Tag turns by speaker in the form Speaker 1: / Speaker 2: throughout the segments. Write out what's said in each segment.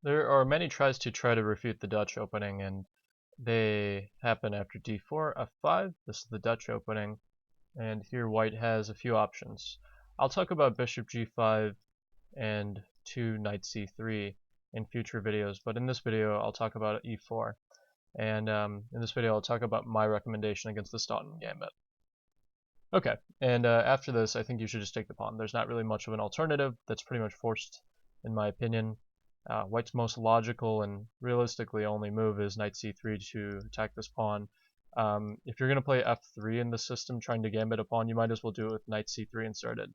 Speaker 1: There are many tries to try to refute the Dutch opening, and they happen after d4, f5. This is the Dutch opening, and here white has a few options. I'll talk about bishop g5 and knight c3 in future videos, but in this video I'll talk about e4. And in this video I'll talk about my recommendation against the Staunton Gambit. Okay, and after this I think you should just take the pawn. There's not really much of an alternative. That's pretty much forced in my opinion. White's most logical and realistically only move is knight c3 to attack this pawn. If you're going to play f3 in the system trying to gambit a pawn, you might as well do it with knight c3 inserted.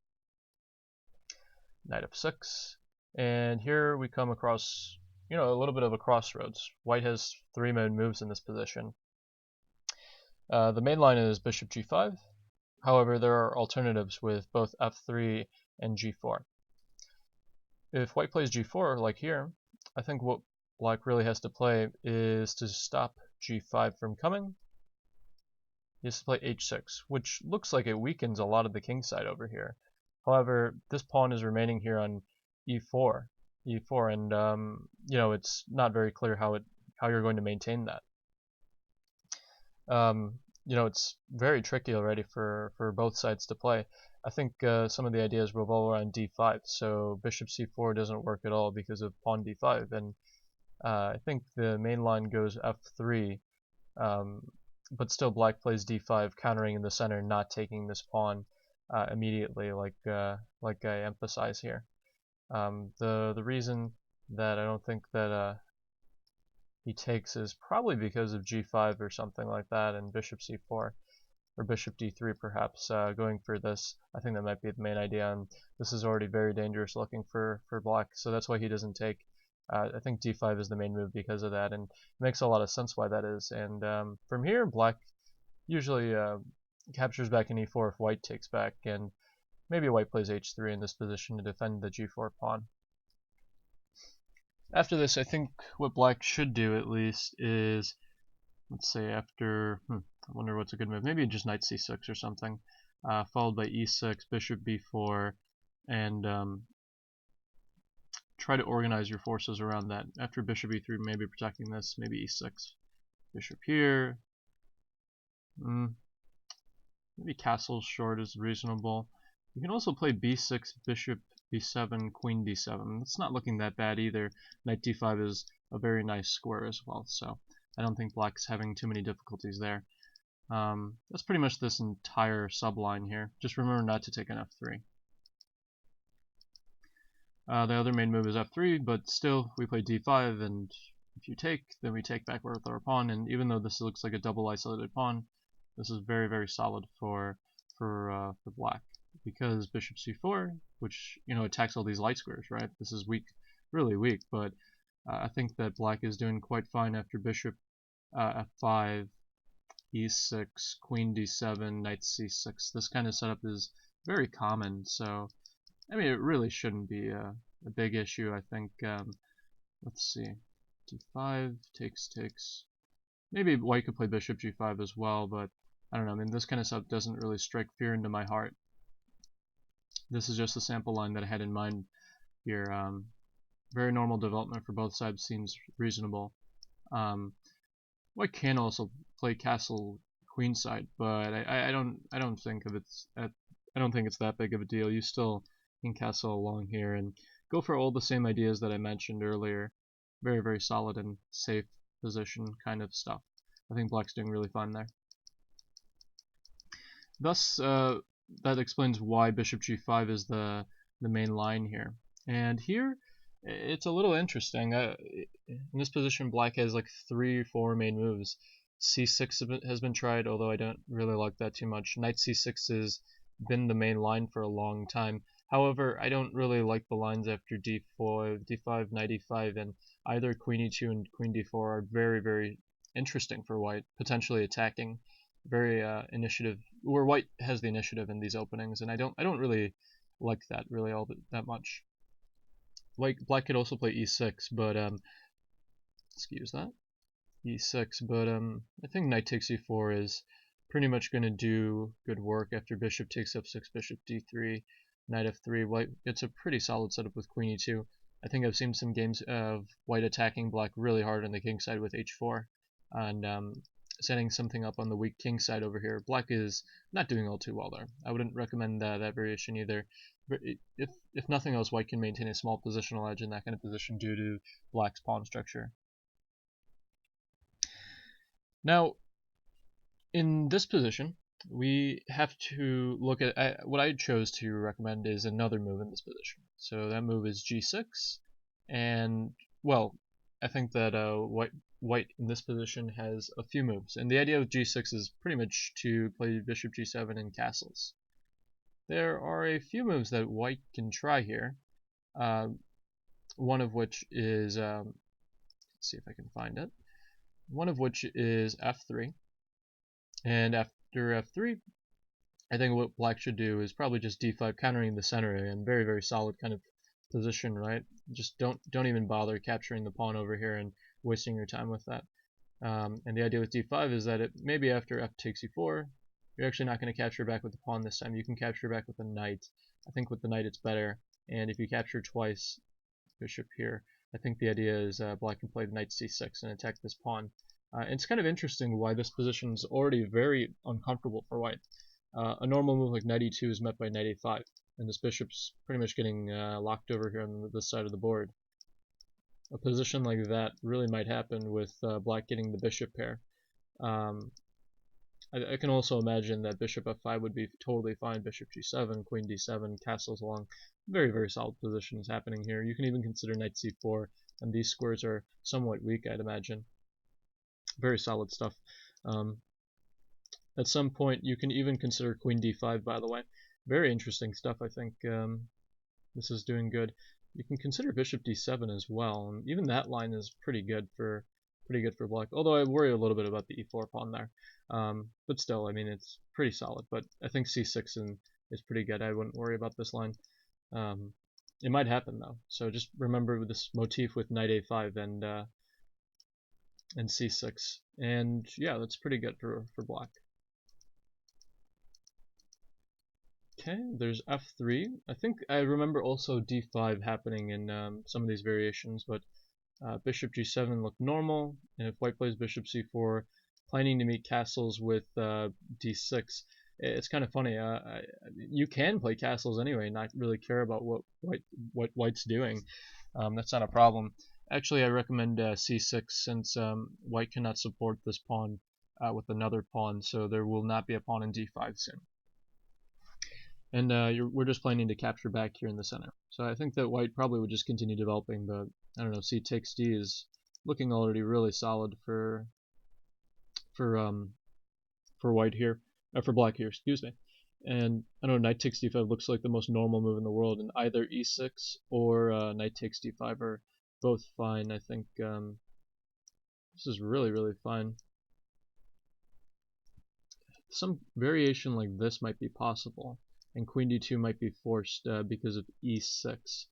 Speaker 1: Knight f6, and here we come across a little bit of a crossroads. White has three main moves in this position. The main line is bishop g5. However, there are alternatives with both f3 and g4. If white plays g4 like here, I think what black really has to play is to stop g5 from coming. He has to play h6, which looks like it weakens a lot of the king side over here. However, this pawn is remaining here on e4, and it's not very clear how you're going to maintain that. It's very tricky already for both sides to play. I think some of the ideas revolve around d5, so bishop c4 doesn't work at all because of pawn d5, and I think the main line goes f3, but still black plays d5, countering in the center, not taking this pawn immediately, like I emphasize here. The reason that I don't think that he takes is probably because of g5 or something like that, and bishop c4 or bishop d3 perhaps going for this. I think that might be the main idea, and this is already very dangerous looking for black, so that's why he doesn't take. I think d5 is the main move because of that, and it makes a lot of sense why that is. And from here, black usually captures back in e4 if white takes back, and maybe white plays h3 in this position to defend the g4 pawn. After this, I think what black should do at least is, let's say after, I wonder what's a good move, maybe just knight c6 or something, followed by e6, bishop b4, and try to organize your forces around that. After bishop e3, maybe protecting this, maybe e6, bishop here, maybe castle short is reasonable. You can also play b6, bishop b7, queen d7. It's not looking that bad either. Knight d5 is a very nice square as well, so I don't think black's having too many difficulties there. That's pretty much this entire subline here. Just remember not to take an f3. The other main move is f3, but still we play d5, and if you take, then we take back with our pawn, and even though this looks like a double isolated pawn, this is very, very solid for black, because bishop c4, which attacks all these light squares, right? This is weak, really weak, but I think that black is doing quite fine after bishop f5, e6, queen d7, knight c6. This kind of setup is very common, so I mean it really shouldn't be a big issue. I think let's see, d5 takes. Maybe white could play bishop g5 as well, but I don't know. I mean, this kind of stuff doesn't really strike fear into my heart. This is just a sample line that I had in mind here. Very normal development for both sides seems reasonable. White can also play castle queenside, but I don't think it's that big of a deal. You still can castle along here and go for all the same ideas that I mentioned earlier. Very, very solid and safe position kind of stuff. I think black's doing really fine there. Thus, that explains why bishop g5 is the main line here. And here, it's a little interesting. In this position, black has like 3 or 4 main moves. c6 has been tried, although I don't really like that too much. Knight c6 has been the main line for a long time. However, I don't really like the lines after d5, knight e5, and either queen e2 and queen d4 are very, very interesting for white, potentially attacking. Very initiative, where white has the initiative in these openings, and I don't really like that really all that much. Black could also play e6, but excuse that, e6, but I think knight takes e4 is pretty much going to do good work after bishop takes f6, bishop d3, knight f3. White gets a pretty solid setup with queen e2. I think I've seen some games of white attacking black really hard on the king side with h4, and setting something up on the weak king side over here. Black is not doing all too well there. I wouldn't recommend that variation either. But if nothing else, white can maintain a small positional edge in that kind of position due to black's pawn structure. Now, in this position, we have to look at what I chose to recommend is another move in this position. So that move is g6, and well, I think that white in this position has a few moves, and the idea of g6 is pretty much to play bishop g7 and castles. There are a few moves that white can try here, one of which is, let's see if I can find it, one of which is f3, and after f3, I think what black should do is probably just d5, countering the center, and very, very solid kind of position, right? Just don't even bother capturing the pawn over here and wasting your time with that. And the idea with d5 is that maybe after f takes e4, you're actually not going to capture back with the pawn this time. You can capture back with the knight. I think with the knight it's better, and if you capture twice, bishop here, I think the idea is black can play the knight c6 and attack this pawn. It's kind of interesting why this position is already very uncomfortable for white. A normal move like knight e2 is met by knight a5, and this bishop's pretty much getting locked over here on this side of the board. A position like that really might happen with black getting the bishop pair. I can also imagine that bishop f5 would be totally fine, bishop g7, queen d7, castles along. Very, very solid positions happening here. You can even consider knight c4, and these squares are somewhat weak, I'd imagine. Very solid stuff. At some point, you can even consider queen d5, by the way. Very interesting stuff, I think. This is doing good. You can consider bishop d7 as well, and even that line is pretty good for black. Although I worry a little bit about the e4 pawn there. But still, I mean, it's pretty solid. But I think c6 is pretty good. I wouldn't worry about this line. It might happen, though. So just remember this motif with knight a5 and c6. And yeah, that's pretty good for black. Okay, there's f3. I think I remember also d5 happening in some of these variations, but bishop g7 looked normal, and if white plays bishop c4, planning to meet castles with d6, it's kind of funny. You can play castles anyway, not really care about what white's doing. That's not a problem. Actually, I recommend c6 since white cannot support this pawn with another pawn, so there will not be a pawn in d5 soon. And we're just planning to capture back here in the center. So I think that white probably would just continue developing, but I don't know, c takes d is looking already really solid for white here, for black here, excuse me. And I don't know, knight takes d5 looks like the most normal move in the world, and either e6 or knight takes d5 are both fine. I think this is really, really fine. Some variation like this might be possible, and queen d2 might be forced because of e6,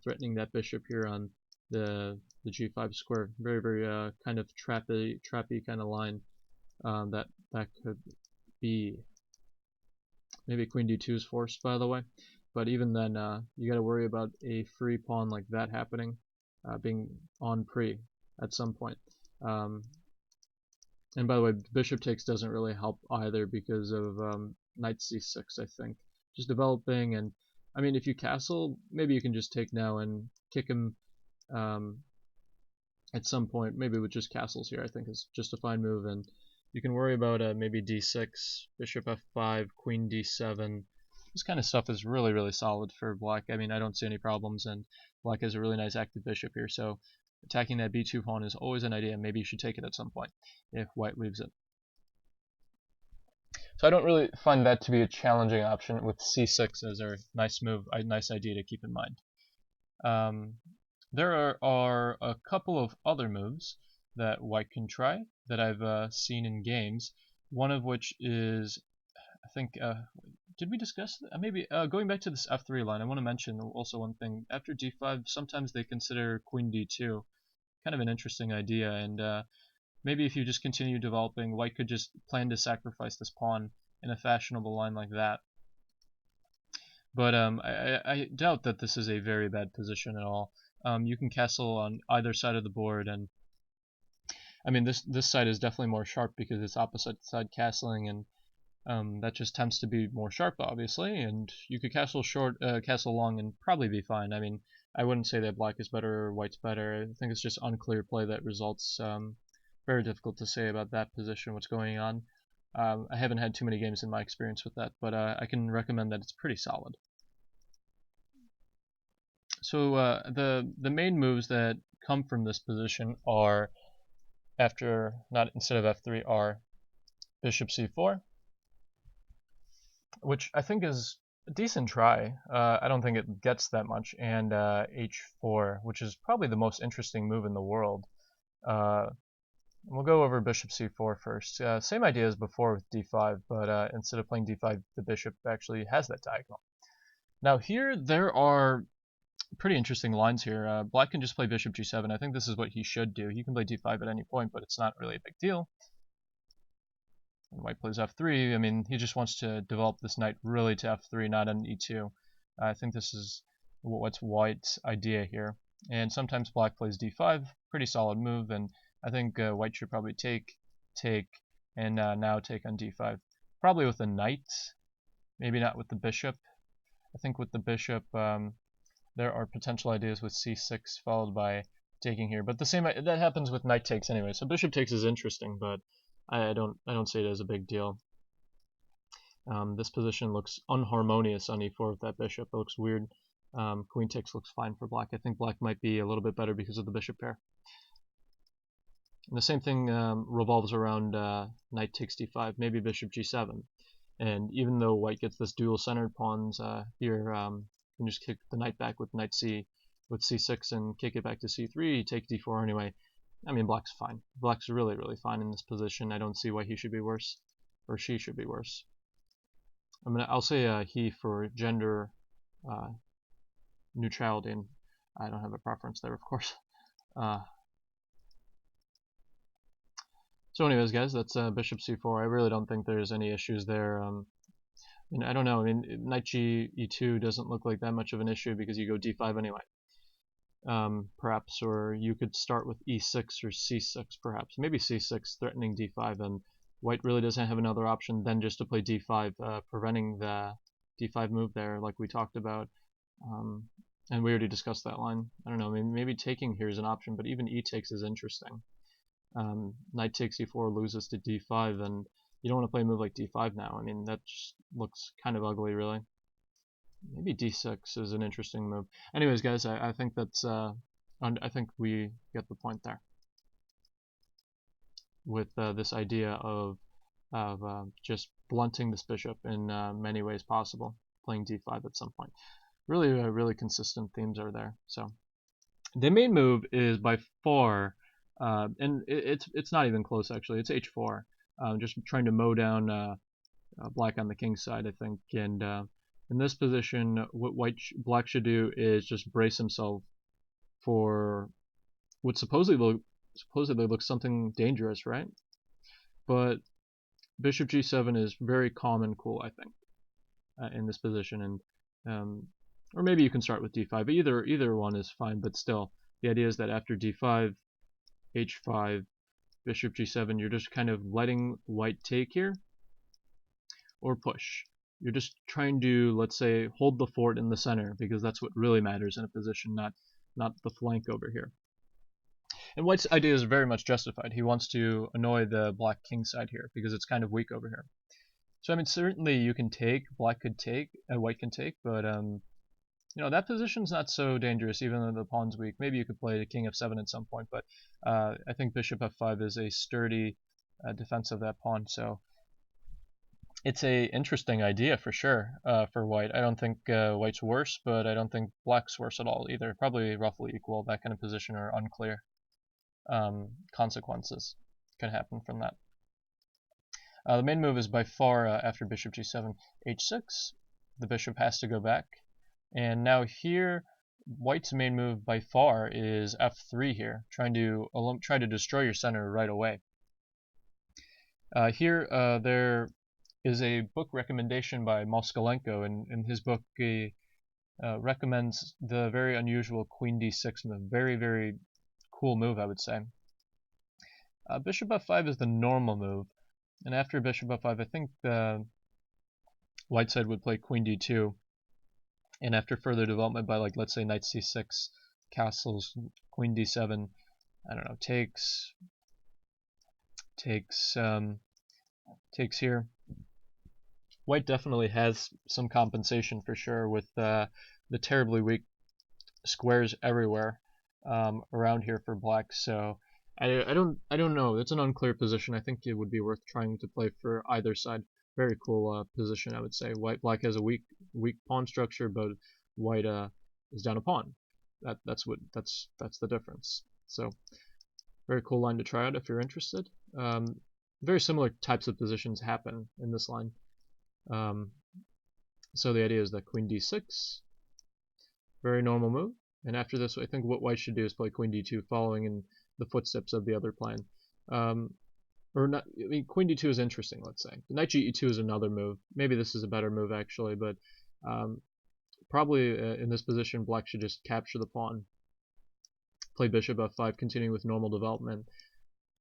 Speaker 1: threatening that bishop here on the g5 square. Very, very kind of trappy kind of line that could be. Maybe queen d2 is forced, by the way, but even then, you got to worry about a free pawn like that happening, being on pre at some point. And by the way, bishop takes doesn't really help either because of knight c6, I think. Just developing, and I mean, if you castle, maybe you can just take now and kick him at some point, maybe with just castles here, I think is just a fine move. And you can worry about maybe d6, bishop f5, queen d7. This kind of stuff is really, really solid for black. I mean, I don't see any problems, and black has a really nice active bishop here, so attacking that b2 pawn is always an idea. Maybe you should take it at some point if white leaves it. So I don't really find that to be a challenging option, with c6 as a nice move, a nice idea to keep in mind. There are a couple of other moves that white can try that I've seen in games. One of which is, I think, did we discuss maybe going back to this f3 line, I want to mention also one thing. After d5, sometimes they consider queen d2. Kind of an interesting idea, and maybe if you just continue developing, white could just plan to sacrifice this pawn in a fashionable line like that. But I doubt that this is a very bad position at all. You can castle on either side of the board, and I mean this side is definitely more sharp because it's opposite side castling, and that just tends to be more sharp, obviously. And you could castle short, castle long, and probably be fine. I mean, I wouldn't say that black is better or white's better. I think it's just unclear play that results. Very difficult to say about that position, what's going on. I haven't had too many games in my experience with that, but I can recommend that it's pretty solid. So the main moves that come from this position are instead of f3 are bishop c4, which I think is a decent try. I don't think it gets that much, and h4, which is probably the most interesting move in the world. We'll go over bishop c4 first. Same idea as before with d5, but instead of playing d5, the bishop actually has that diagonal. Now here there are pretty interesting lines here. Black can just play bishop g7. I think this is what he should do. He can play d5 at any point, but it's not really a big deal. And white plays f3. I mean, he just wants to develop this knight really to f3, not on e2. I think this is what's white's idea here. And sometimes black plays d5, pretty solid move, and I think white should probably take, and now take on d5. Probably with the knight, maybe not with the bishop. I think with the bishop, there are potential ideas with c6 followed by taking here, but the same that happens with knight takes anyway. So bishop takes is interesting, but I don't see it as a big deal. This position looks unharmonious on e4 with that bishop. It looks weird. Queen takes looks fine for black. I think black might be a little bit better because of the bishop pair. And the same thing revolves around knight takes d5, maybe bishop g7. And even though white gets this dual centered pawns here, you can just kick the knight back with with c6 and kick it back to c3, take d4 anyway. I mean, black's fine. Black's really, really fine in this position. I don't see why he should be worse, or she should be worse. I'll say he for gender neutrality, and I don't have a preference there, of course. So anyways, guys, that's bishop c4. I really don't think there's any issues there. I don't know. I mean, knight e2 doesn't look like that much of an issue because you go d5 anyway. Perhaps, or you could start with e6 or c6, perhaps. Maybe c6, threatening d5, and white really doesn't have another option than just to play d5, preventing the d5 move there, like we talked about. And we already discussed that line. I don't know. I mean, maybe taking here is an option, but even e takes is interesting. Knight takes e4 loses to d5, and you don't want to play a move like d5 now. I mean, that just looks kind of ugly, really. Maybe d6 is an interesting move. Anyways, guys, I think that's I think we get the point there with this idea of just blunting this bishop in many ways possible, playing d5 at some point. Really, really consistent themes are there. So the main move is by far, and it's not even close actually. It's h4, just trying to mow down black on the king side, I think. And in this position, what black should do is just brace himself for what supposedly looks something dangerous, right? But bishop g7 is very calm and cool, I think, in this position, and or maybe you can start with d5. But either one is fine. But still, the idea is that after d5, h5, bishop g7, you're just kind of letting white take here or push. You're just trying to, let's say, hold the fort in the center, because that's what really matters in a position, not the flank over here. And white's idea is very much justified. He wants to annoy the black king side here because it's kind of weak over here. So I mean, certainly you can take, black could take, white can take, but that position's not so dangerous even though the pawn's weak. Maybe you could play the king f7 at some point, but I think bishop f5 is a sturdy defense of that pawn. So it's a interesting idea for sure for white. I don't think white's worse, but I don't think black's worse at all either. Probably roughly equal. That kind of position are unclear. Consequences can happen from that. The main move is by far after bishop g7, h6. The bishop has to go back. And now here, white's main move by far is f3 here, trying to destroy your center right away. Here, there is a book recommendation by Moskalenko, in his book recommends the very unusual queen d6 move. Very, very cool move, I would say. Bishop f5 is the normal move, and after bishop f5, I think the white side would play queen d2, and after further development by, like, let's say knight c6, castles, queen d7, I don't know, takes here. White definitely has some compensation for sure with the terribly weak squares everywhere around here for black. So I don't know. It's an unclear position. I think it would be worth trying to play for either side. Very cool position, I would say. Black has a weak pawn structure, but white is down a pawn. That's the difference. So very cool line to try out if you're interested. Very similar types of positions happen in this line. So the idea is that queen d6, very normal move. And after this, I think what white should do is play queen d2, following in the footsteps of the other plan. Or not, I mean, queen d2 is interesting, let's say. Knight ge2 is another move. Maybe this is a better move, actually, but probably in this position, black should just capture the pawn. Play bishop f5, continuing with normal development.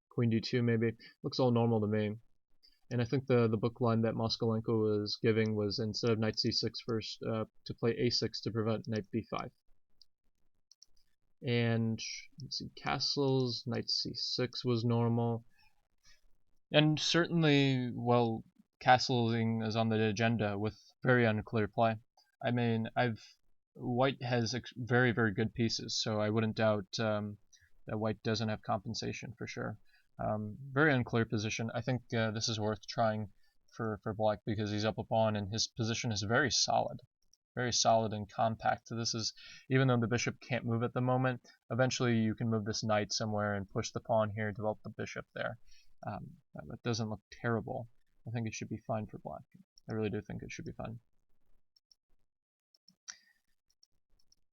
Speaker 1: Queen d2 maybe. Looks all normal to me. And I think the book line that Moskalenko was giving was, instead of knight c6 first, to play a6 to prevent knight b5. And let's see, castles, knight c6 was normal. And certainly, well, castling is on the agenda with very unclear play. I mean, white has very, very good pieces, so I wouldn't doubt that white doesn't have compensation for sure. Very unclear position. I think this is worth trying for black because he's up a pawn and his position is very solid and compact. So this is, even though the bishop can't move at the moment, eventually you can move this knight somewhere and push the pawn here, develop the bishop there. That doesn't look terrible. I think it should be fine for black. I really do think it should be fine.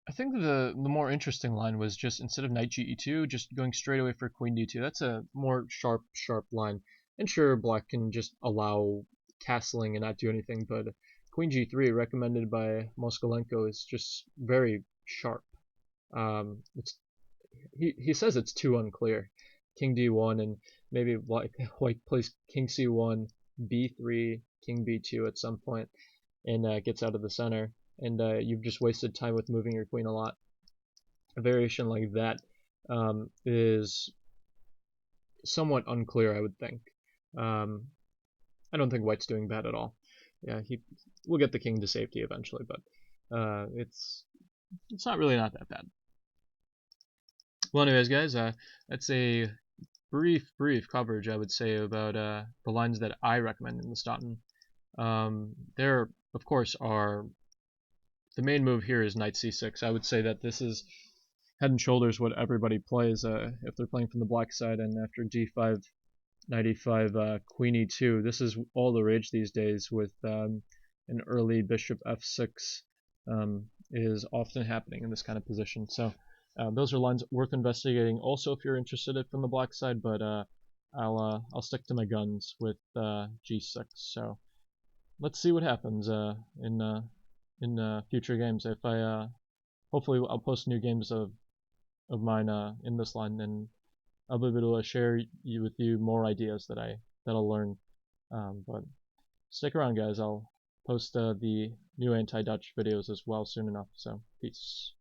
Speaker 1: I think the more interesting line was just, instead of knight ge2, just going straight away for queen d2. That's a more sharp line. And sure, black can just allow castling and not do anything, but queen g3, recommended by Moskalenko, is just very sharp. He says it's too unclear. King d1, and maybe white plays king c1, b3, king b2 at some point, and gets out of the center. And you've just wasted time with moving your queen a lot. A variation like that is somewhat unclear, I would think. I don't think white's doing bad at all. Yeah, he will get the king to safety eventually, but it's not that bad. Well, anyways, guys, that's a brief coverage, I would say, about the lines that I recommend in the Staunton. There, of course, are... The main move here is knight c6. I would say that this is head and shoulders what everybody plays if they're playing from the black side. And after d5, knight e5, queen e2, this is all the rage these days, with an early bishop f6 is often happening in this kind of position. So those are lines worth investigating. Also, if you're interested in from the black side, but I'll stick to my guns with g6. So let's see what happens in future games. If hopefully I'll post new games of mine in this line, and I'll be able to share with you more ideas that I'll learn. But stick around, guys. I'll post the new anti-Dutch videos as well soon enough. So peace.